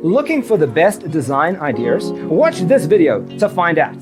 Looking for the best design ideas? Watch this video to find out.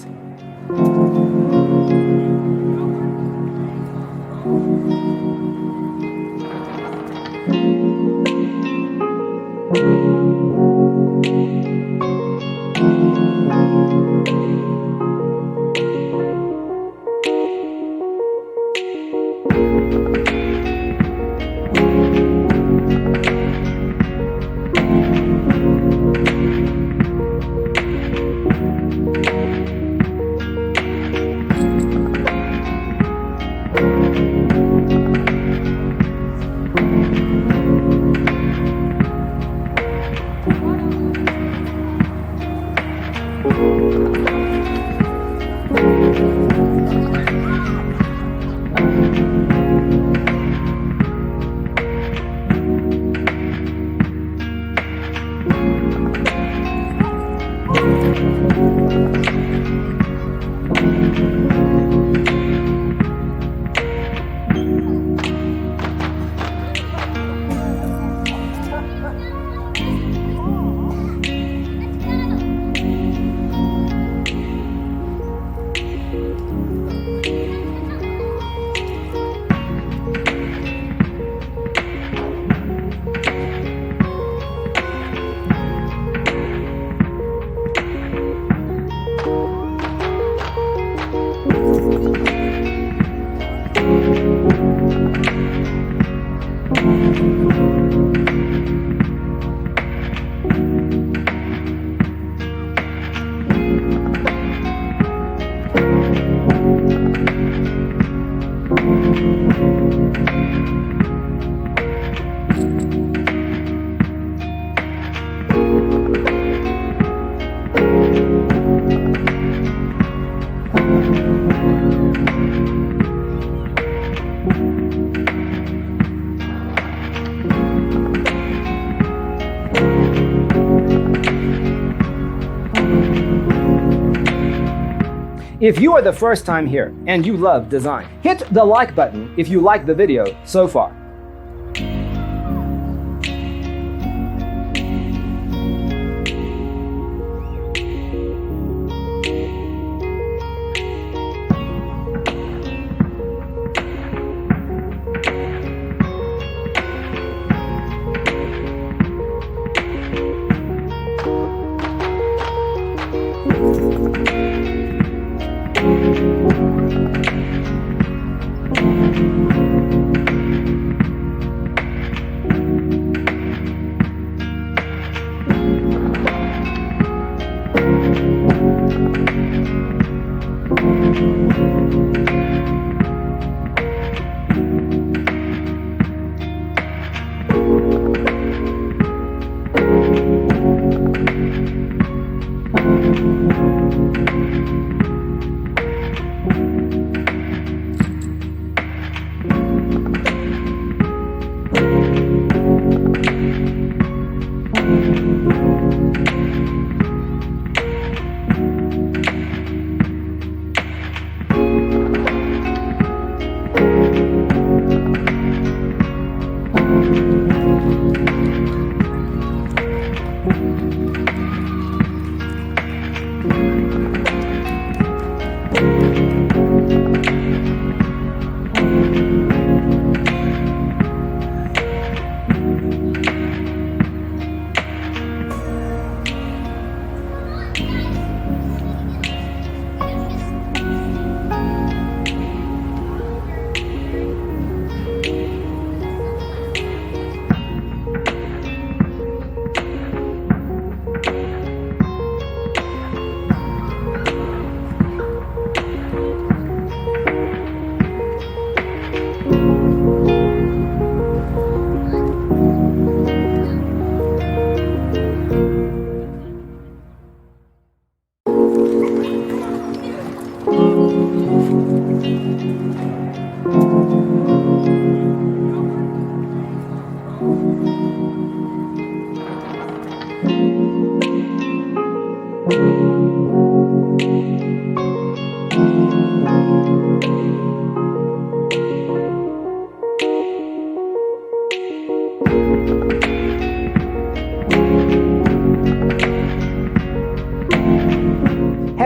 If you are the first time here and you love design, hit the like button if you like the video so far.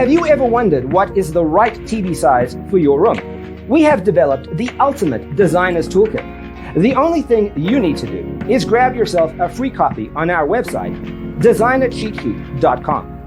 Have you ever wondered what is the right TV size for your room? We have developed the ultimate designer's toolkit. The only thing you need to do is grab yourself a free copy on our website, designercheatsheet.com.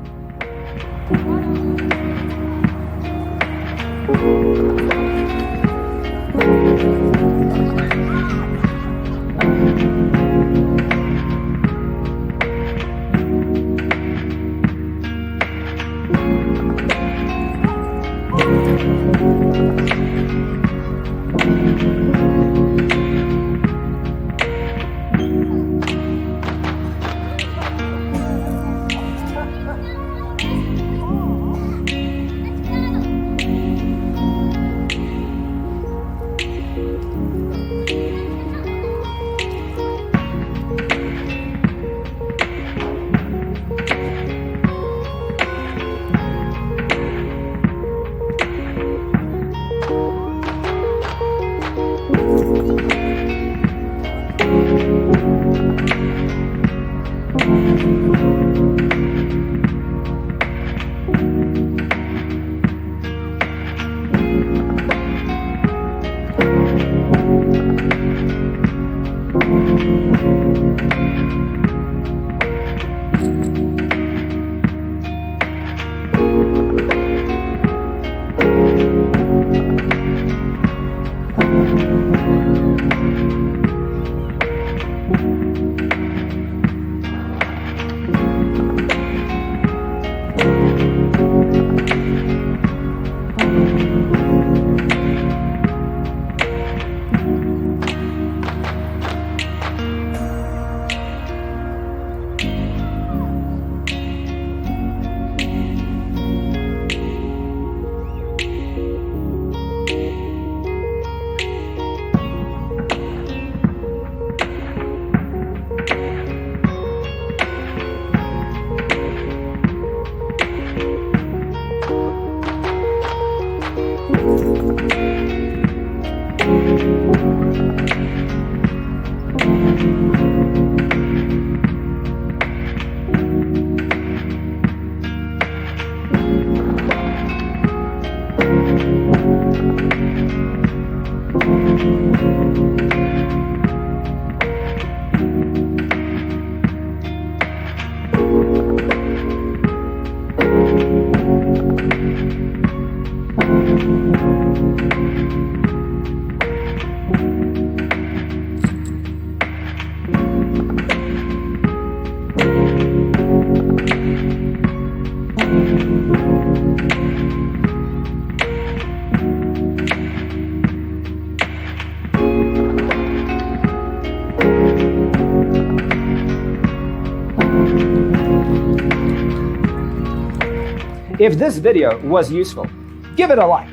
If this video was useful, give it a like.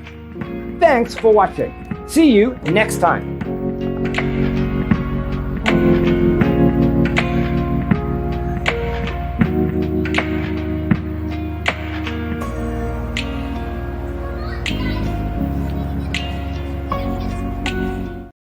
Thanks for watching. See you next time.